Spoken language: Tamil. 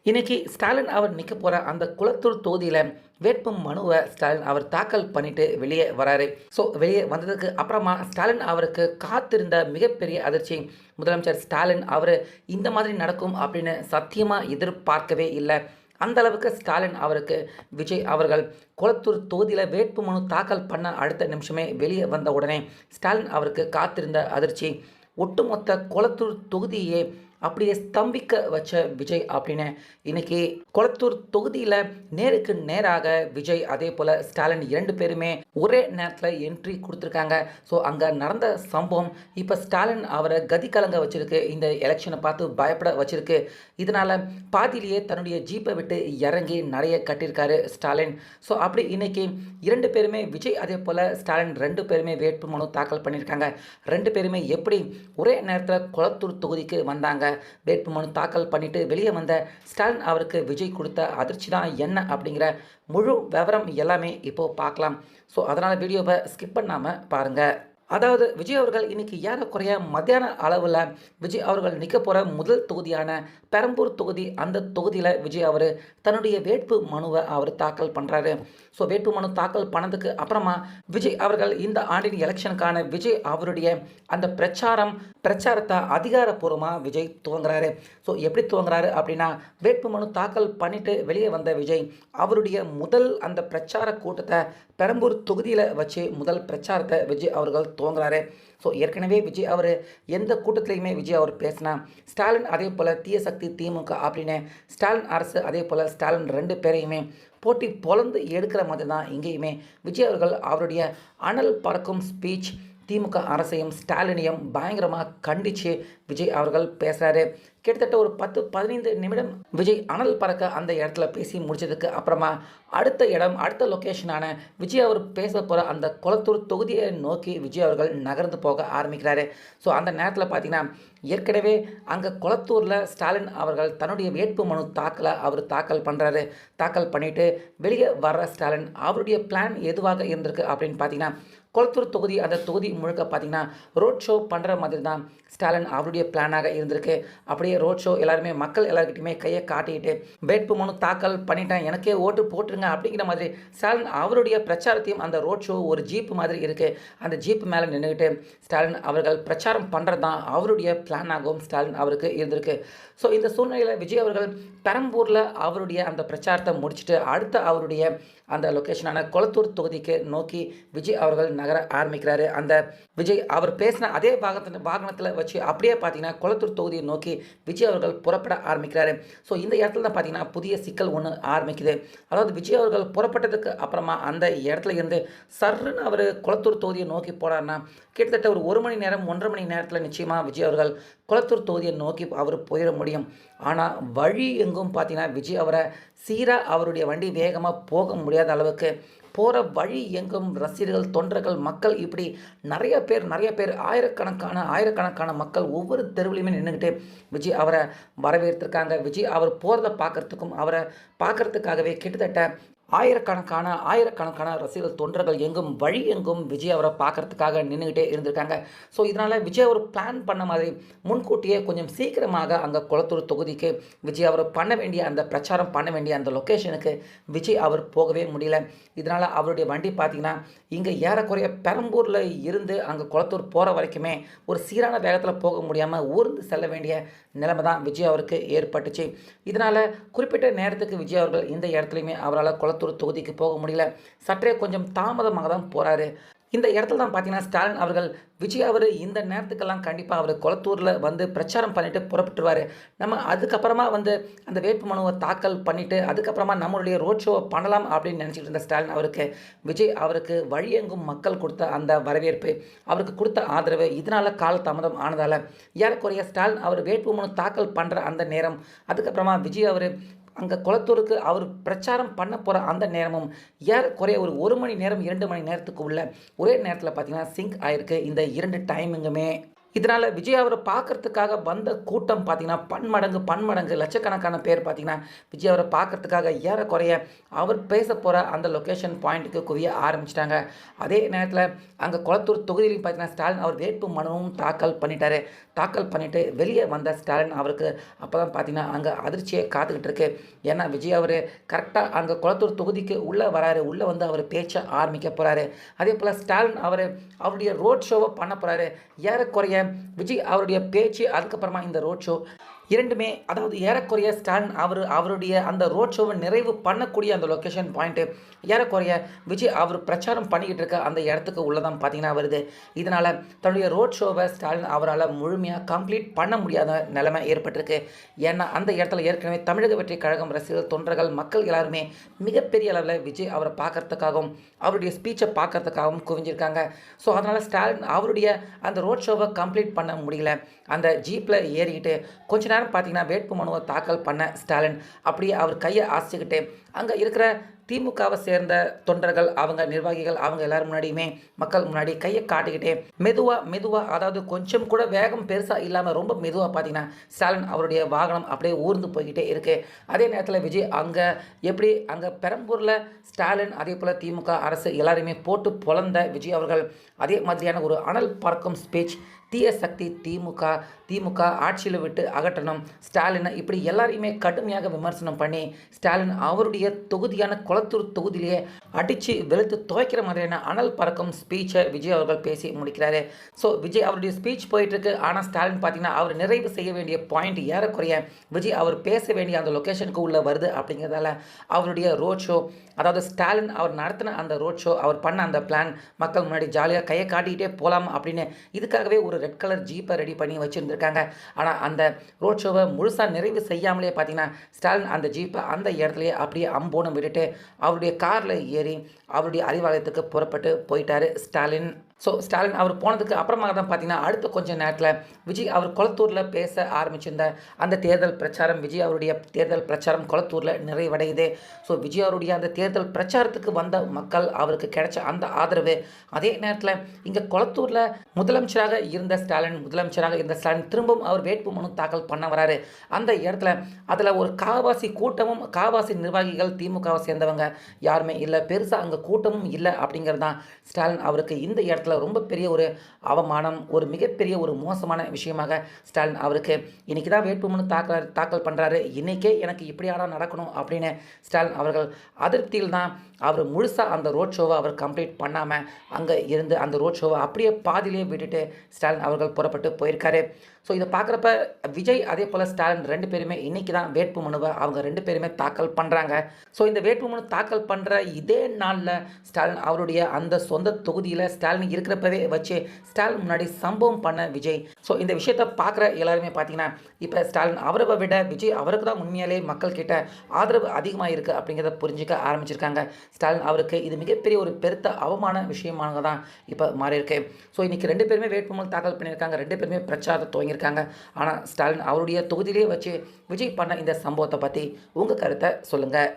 இன்னைக்கு ஸ்டாலின் அவர் நிற்க போகிற அந்த குளத்தூர் தொகுதியில் வேட்பு மனுவை ஸ்டாலின் அவர் தாக்கல் பண்ணிட்டு வெளியே வராரு. ஸோ வெளியே வந்ததுக்கு அப்புறமா ஸ்டாலின் அவருக்கு காத்திருந்த மிகப்பெரிய அதிர்ச்சி. முதலமைச்சர் ஸ்டாலின் அவர் இந்த மாதிரி நடக்கும் அப்படின்னு சத்தியமாக எதிர்பார்க்கவே இல்லை. அந்த அளவுக்கு ஸ்டாலின் அவருக்கு விஜய் அவர்கள் குளத்தூர் தொகுதியில் வேட்பு மனு தாக்கல் பண்ண அடுத்த நிமிஷமே வெளியே வந்த உடனே ஸ்டாலின் அவருக்கு காத்திருந்த அதிர்ச்சி ஒட்டுமொத்த குளத்தூர் தொகுதியே அப்படியே ஸ்தம்பிக்க வச்ச விஜய் அப்படின்னு இன்னைக்கு குளத்தூர் தொகுதியில் நேருக்கு நேராக விஜய் அதே போல் ஸ்டாலின் 2 பேருமே ஒரே நேரத்தில் என்ட்ரி கொடுத்துருக்காங்க. ஸோ அங்கே நடந்த சம்பவம் இப்போ ஸ்டாலின் அவரை கதி கலங்க வச்சிருக்கு. இந்த எலெக்ஷனை பார்த்து பயப்பட வச்சிருக்கு. இதனால் பாதியிலேயே தன்னுடைய ஜீப்பை விட்டு இறங்கி நிறைய கட்டியிருக்காரு ஸ்டாலின். ஸோ அப்படி இன்னைக்கு 2 பேருமே விஜய் அதே போல் ஸ்டாலின் 2 பேருமே வேட்பு மனு தாக்கல் பண்ணியிருக்காங்க. 2 பேருமே எப்படி ஒரே நேரத்தில் குளத்தூர் தொகுதிக்கு வந்தாங்க, வேட்பு மனு தாக்கல் பண்ணிட்டு வெளியே வந்த ஸ்டாலின் அவருக்கு விஜய் கொடுத்த அதிர்ச்சி தான் என்ன அப்படிங்கிற முழு விவரம் எல்லாமே இப்போது பார்க்கலாம். ஸோ அதனால் வீடியோவை ஸ்கிப் பண்ணாமல் பாருங்கள். அதாவது விஜய் அவர்கள் இன்னைக்கு ஏறக்குறைய மத்தியான அளவில் விஜய் அவர்கள் நிற்க போகிற முதல் தொகுதியான பெரம்பூர் தொகுதி, அந்த தொகுதியில் விஜய் அவர் தன்னுடைய வேட்பு மனுவை அவர் தாக்கல் பண்ணுறாரு. ஸோ வேட்பு மனு தாக்கல் பண்ணதுக்கு அப்புறமா விஜய் அவர்கள் இந்த ஆண்டின் எலெக்ஷனுக்கான விஜய் அவருடைய அந்த பிரச்சாரத்தை அதிகாரப்பூர்வமாக விஜய் துவங்குறாரு. ஸோ எப்படி துவங்குறாரு அப்படின்னா, வேட்பு மனு தாக்கல் பண்ணிட்டு வெளியே வந்த விஜய் அவருடைய முதல் அந்த பிரச்சார கூட்டத்தை பெரம்பூர் தொகுதியில் வச்சு முதல் பிரச்சாரத்தை விஜய் அவர்கள் துவங்குறாரு. ஸோ ஏற்கனவே விஜய் அவர் எந்த கூட்டத்திலையுமே விஜய் அவர் பேசினா ஸ்டாலின் அதே போல் தீய சக்தி திமுக அப்படின்னு ஸ்டாலின் அரசு அதே போல் ஸ்டாலின் 2 பேரையுமே போட்டி பொலந்து எடுக்கிற மாதிரி தான் இங்கேயுமே விஜய் அவர்கள் அவருடைய அனல் பறக்கும் ஸ்பீச் திமுக அரசையும் ஸ்டாலினையும் பயங்கரமாக கண்டித்து விஜய் அவர்கள் பேசுகிறாரு. கிட்டத்தட்ட ஒரு 10-15 நிமிடம் விஜய் அனல் பறக்க அந்த இடத்துல பேசி முடிச்சதுக்கு அப்புறமா அடுத்த லொக்கேஷனான விஜய் அவர் பேச போகிற அந்த குளத்தூர் தொகுதியை நோக்கி விஜய் அவர்கள் நகர்ந்து போக ஆரம்பிக்கிறாரு. ஸோ அந்த நேரத்தில் பார்த்தீங்கன்னா ஏற்கனவே அங்கே குளத்தூரில் ஸ்டாலின் அவர்கள் தன்னுடைய வேட்பு மனு தாக்கல் பண்ணுறாரு. தாக்கல் பண்ணிவிட்டு வெளியே வர்ற ஸ்டாலின் அவருடைய பிளான் எதுவாக இருந்திருக்கு அப்படின்னு பார்த்தீங்கன்னா, குளத்தூர் தொகுதி அந்த தொகுதி முழுக்க பார்த்தீங்கன்னா ரோட் ஷோ பண்ணுற மாதிரி தான் ஸ்டாலின் அவருடைய பிளானாக இருந்திருக்கு. அப்படியே ரோட் ஷோ எல்லாருமே மக்கள் எல்லாருக்கிட்டையுமே கையை காட்டிக்கிட்டு வேட்பு மனு தாக்கல் பண்ணிட்டேன், எனக்கே ஓட்டு போட்டுருங்க அப்படிங்கிற மாதிரி ஸ்டாலின் அவருடைய பிரச்சாரத்தையும் அந்த ரோட் ஷோ ஒரு ஜீப்பு மாதிரி இருக்குது, அந்த ஜீப்பு மேலே நின்றுக்கிட்டு ஸ்டாலின் அவர்கள் பிரச்சாரம் பண்ணுறது தான் அவருடைய பிளானாகவும் ஸ்டாலின் அவருக்கு இருந்திருக்கு. ஸோ இந்த சூழ்நிலையில் விஜய் அவர்கள் பெரம்பூரில் அவருடைய அந்த பிரச்சாரத்தை முடிச்சுட்டு அடுத்த அவருடைய அந்த லொக்கேஷனான குளத்தூர் தொகுதிக்கு நோக்கி விஜய் அவர்கள் நகர ஆரம்பிக்கிறாரு. அந்த விஜய் அவர் பேசின அதே வாகனத்தில் வச்சு அப்படியே பார்த்தீங்கன்னா குளத்தூர் தொகுதியை நோக்கி விஜய் அவர்கள் புறப்பட ஆரம்பிக்கிறாரு. ஸோ இந்த இடத்துல தான் பார்த்தீங்கன்னா புதிய சிக்கல் ஒன்று ஆரம்பிக்குது. அதாவது விஜய் அவர்கள் புறப்பட்டதுக்கு அப்புறமா அந்த இடத்துல இருந்து சர்ன்னு அவர் குளத்தூர் தொகுதியை நோக்கி போனார்னா கிட்டத்தட்ட ஒரு 1 மணி நேரம் 1.5 மணி நேரத்தில் நிச்சயமாக விஜய் அவர்கள் குளத்தூர் தொகுதியை நோக்கி அவர் போயிட முடியும். ஆனால் வழி எங்கும் பார்த்தீங்கன்னா விஜய் அவரை சீராக அவருடைய வண்டி வேகமாக போக முடியாத அளவுக்கு போகிற வழி எங்கும் ரசிகர்கள், தொண்டர்கள், மக்கள் இப்படி நிறைய பேர் ஆயிரக்கணக்கான மக்கள் ஒவ்வொரு தெருவிலையுமே நின்றுக்கிட்டு விஜய் அவரை வரவேற்றிருக்காங்க. விஜய் அவர் போகிறத பார்க்குறதுக்கும் அவரை பார்க்குறதுக்காகவே கிட்டத்தட்ட ஆயிரக்கணக்கான ரசிகர்கள், தொண்டர்கள் வழி எங்கும் விஜய் அவரை பார்க்குறதுக்காக நின்றுக்கிட்டே இருந்திருக்காங்க. ஸோ இதனால் விஜய் அவர் பிளான் பண்ண மாதிரி முன்கூட்டியே கொஞ்சம் சீக்கிரமாக அங்கே குளத்தூர் தொகுதிக்கு விஜய் அவர் பிரச்சாரம் பண்ண வேண்டிய அந்த லொக்கேஷனுக்கு விஜய் அவர் போகவே முடியல. இதனால் அவருடைய வண்டி பார்த்திங்கன்னா இங்கே ஏறக்குறைய பெரம்பூரில் இருந்து அங்கே குளத்தூர் போகிற வரைக்குமே ஒரு சீரான வேகத்தில் போக முடியாமல் ஊர்ந்து செல்ல வேண்டிய நிலைமை தான் விஜய் அவருக்கு ஏற்பட்டுச்சு. இதனால் குறிப்பிட்ட நேரத்துக்கு விஜய் அவர்கள் இந்த இடத்துலையுமே அவரால் குளத்தூர் தொகுதிக்கு போக முடியல. சற்றே கொஞ்சம் தாமதமாக தான் போகிறாரு. இந்த இடத்துல தான் பார்த்தீங்கன்னா ஸ்டாலின் அவர்கள் விஜய் அவர் இந்த நேரத்துக்கெல்லாம் கண்டிப்பாக அவர் குளத்தூரில் வந்து பிரச்சாரம் பண்ணிவிட்டு புறப்பட்டுருவார், நம்ம அதுக்கப்புறமா வந்து அந்த வேட்பு மனுவை தாக்கல் பண்ணிவிட்டு அதுக்கப்புறமா நம்மளுடைய ரோட் ஷோவை பண்ணலாம் அப்படின்னு நினச்சிட்டு இருந்த ஸ்டாலின் அவருக்கு விஜய் அவருக்கு வழியெங்கும் மக்கள் கொடுத்த அந்த வரவேற்பு, அவருக்கு கொடுத்த ஆதரவு, இதனால் கால தாமதம் ஆனதால் ஏறக்குறைய ஸ்டாலின் அவர் வேட்பு மனு தாக்கல் பண்ணுற அந்த நேரம், அதுக்கப்புறமா விஜய் அவர் அங்கே குளத்தூருக்கு அவர் பிரச்சாரம் பண்ண போகிற அந்த நேரமும் ஏறக்குறைய ஒரு 1 மணி நேரம் 2 மணி நேரத்துக்கு உள்ள ஒரே நேரத்தில் பார்த்தீங்கன்னா சிங்க் ஆகிருக்கு இந்த 2 டைமிங்குமே. இதனால விஜய் அவர பார்க்கறதுக்காக வந்த கூட்டம் பார்த்தீங்கன்னா, பன்மடங்கு லட்சக்கணக்கான பேர் பார்த்தீங்கன்னா, விஜய் அவர பார்க்கறதுக்காக ஏறக்குறைய அவர் பேசப்போற அந்த லொகேஷன் பாயிண்ட்டுக்கு குவிய ஆரம்பிச்சுட்டாங்க. அதே நேரத்தில அங்க கொளத்தூர் தொகுதியிலும் பார்த்தீங்கன்னா, ஸ்டாலின் அவர் வேட்பு மனுவும் தாக்கல் பண்ணிட்டாரு. தாக்கல் பண்ணிட்டு வெளிய வந்த ஸ்டாலின் அவருக்கு அப்பதான் பார்த்தீங்கன்னா, அங்க அதிர்ச்சியே காத்துக்கிட்டு இருக்கு. ஏன்னா, விஜய் அவரு கரெக்ட்டா அங்க கொளத்தூர் தொகுதிக்கு உள்ள வராரு. உள்ள வந்து அவர் பேச்ச ஆரம்பிக்க போறாரு. அதேபோல ஸ்டாலின் அவருடைய ரோட் ஷோவ பண்ண போறாரு. ஏறக்குறைய விஜய் அவருடைய பேச்சு, அதுக்கப்புறமா இந்த ரோட் ஷோ 2மே அதாவது ஏறக்குறைய ஸ்டாலின் அவருடைய அந்த ரோட் ஷோவை நிறைவு பண்ணக்கூடிய அந்த லொக்கேஷன் பாயிண்ட்டு ஏறக்குறைய விஜய் அவர் பிரச்சாரம் பண்ணிக்கிட்டு இருக்க அந்த இடத்துக்கு உள்ள தான் பார்த்தீங்கன்னா வருது. இதனால் தன்னுடைய ரோட் ஷோவை ஸ்டாலின் அவரால் முழுமையாக கம்ப்ளீட் பண்ண முடியாத நிலைமை ஏற்பட்டிருக்கு. ஏன்னா அந்த இடத்துல ஏற்கனவே தமிழக வெற்றி கழகம் ரசிகர்கள், தொண்டர்கள், மக்கள் எல்லாருமே மிகப்பெரிய அளவில் விஜய் அவரை பார்க்கறதுக்காகவும் அவருடைய ஸ்பீச்சை பார்க்கறதுக்காகவும் குவிஞ்சிருக்காங்க. ஸோ அதனால் ஸ்டாலின் அவருடைய அந்த ரோட் ஷோவை கம்ப்ளீட் பண்ண முடியல. அந்த ஜீப்பில் ஏறிக்கிட்டு கொஞ்ச நேரம் பார்த்தீங்கன்னா வேட்பு மனுவை தாக்கல் பண்ண ஸ்டாலின் அப்படியே அவர் கையை அசைச்சிக்கிட்டு அங்கே இருக்கிற திமுகவை சேர்ந்த தொண்டர்கள், அவங்க நிர்வாகிகள், அவங்க எல்லாரும் முன்னாடியுமே மக்கள் முன்னாடி கையை காட்டிக்கிட்டே மெதுவாக அதாவது கொஞ்சம் கூட வேகம் பெருசாக இல்லாமல் ரொம்ப மெதுவாக பார்த்தீங்கன்னா ஸ்டாலின் அவருடைய வாகனம் அப்படியே ஊர்ந்து போய்கிட்டே இருக்கு. அதே நேரத்தில் விஜய் அங்கே பெரம்பூரில் ஸ்டாலின் அதே போல் திமுக அரசு எல்லாருமே போட்டு பொழந்த விஜய் அவர்கள் அதே மாதிரியான ஒரு அனல் பறக்கும் ஸ்பீச், தீய சக்தி திமுக ஆட்சியில் விட்டு அகற்றணும், ஸ்டாலினை இப்படி எல்லாரையுமே கடுமையாக விமர்சனம் பண்ணி ஸ்டாலின் அவருடைய தொகுதியான கொளத்தூர் தொகுதியிலேயே அடித்து வெளுத்து துவைக்கிற மாதிரியான அனல் பறக்கும் ஸ்பீச்சை விஜய் அவர்கள் பேசி முடிக்கிறாரு. ஸோ விஜய் அவருடைய ஸ்பீச் போயிட்டுருக்கு. ஆனால் ஸ்டாலின் பார்த்தீங்கன்னா அவர் நிறைவு செய்ய வேண்டிய பாயிண்ட் ஏறக்குறைய விஜய் அவர் பேச வேண்டிய அந்த லொக்கேஷனுக்கு உள்ள வருது. அப்படிங்கிறதால அவருடைய ரோட் ஷோ, அதாவது ஸ்டாலின் அவர் நடத்தின அந்த ரோட் ஷோ, அவர் பண்ண அந்த பிளான் மக்கள் முன்னாடி ஜாலியாக கையை காட்டிக்கிட்டே போகலாம் அப்படின்னு இதுக்காகவே ஒரு ரெட் கலர் ஜீப்பை ரெடி பண்ணி வச்சுருந்துருக்காங்க. ஆனால் அந்த ரோட் ஷோவை முழுசாக நிறைவு செய்யாமலே பார்த்தீங்கன்னா ஸ்டாலின் அந்த ஜீப்பை அந்த இடத்துலையே அப்படியே அம்போன்னு விட்டுட்டு அவருடைய காரில் ஏறி அவருடைய அறிவாலயத்துக்கு புறப்பட்டு போயிட்டார் ஸ்டாலின். ஸோ ஸ்டாலின் அவர் போனதுக்கு அப்புறமாக தான் பார்த்தீங்கன்னா அடுத்த கொஞ்சம் நேரத்தில் விஜய் அவர் கொளத்தூரில் பேச ஆரம்பிச்சிருந்த அந்த தேர்தல் பிரச்சாரம், விஜய் அவருடைய தேர்தல் பிரச்சாரம் கொளத்தூரில் நிறைவடையுது. ஸோ விஜய் அவருடைய அந்த தேர்தல் பிரச்சாரத்துக்கு வந்த மக்கள், அவருக்கு கிடைச்ச அந்த ஆதரவு, அதே நேரத்தில் இங்கே கொளத்தூரில் முதலமைச்சராக இருந்த ஸ்டாலின் திரும்பவும் அவர் வேட்பு மனு தாக்கல் பண்ண வராரு. அந்த இடத்துல அதில் ஒரு காவாசி நிர்வாகிகள் திமுகவை சேர்ந்தவங்க யாருமே இல்லை, பெருசாக அங்கே கூட்டமும் இல்லை. அப்படிங்கிறது தான் ஸ்டாலின் அவருக்கு இந்த இடத்துல ரொம்ப பெரிய ஒரு அவமானம், ஒரு மிகப்பெரிய ஒரு மோசமான விஷயமாக ஸ்டாலின் அவருக்கு இன்றைக்கி தான் வேட்புமனு தாக்கல் பண்ணுறாரு, இன்றைக்கே எனக்கு இப்படியாடா நடக்கணும் அப்படின்னு ஸ்டாலின் அவர்கள் அதிருப்தியில் தான் அவர் முழுசாக அந்த ரோட் ஷோவை அவர் கம்ப்ளீட் பண்ணாமல் அங்கே இருந்து அந்த ரோட் ஷோவை அப்படியே பாதியிலே விட்டுட்டு ஸ்டாலின் அவர்கள் புறப்பட்டு போயிருக்காரு. ஸோ இதை பார்க்குறப்ப விஜய் அதே போல் ஸ்டாலின் 2 பேருமே இன்றைக்கி தான் வேட்பு மனுவை அவங்க 2 பேருமே தாக்கல் பண்ணுறாங்க. ஸோ இந்த வேட்பு மனு தாக்கல் பண்ணுற இதே நாளில் ஸ்டாலின் அவருடைய அந்த சொந்த தொகுதியில் ஸ்டாலின் இருக்கிறப்பவே வச்சு ஸ்டாலின் முன்னாடி சம்பவம் பண்ண விஜய். ஸோ இந்த விஷயத்தை பார்க்குற எல்லாருமே பார்த்தீங்கன்னா இப்போ ஸ்டாலின் அவரை விட விஜய் அவருக்கு தான் உண்மையாலே மக்கள் கிட்ட ஆதரவு அதிகமாக இருக்குது அப்படிங்கிறத புரிஞ்சிக்க ஆரம்பிச்சிருக்காங்க. ஸ்டாலின் அவருக்கு இது மிகப்பெரிய ஒரு பெருத்த அவமான விஷயமாக தான் இப்போ மாறியிருக்கு. ஸோ இன்றைக்கி 2 பேருமே வேட்புமனு தாக்கல் பண்ணியிருக்காங்க, 2 பேருமே பிரச்சாரத்தை துவங்கியிருக்காங்க. ஆனால் ஸ்டாலின் அவருடைய தொகுதியிலே வச்சு விஜய் பண்ண இந்த சம்பவத்தை பற்றி உங்கள் கருத்தை சொல்லுங்கள்.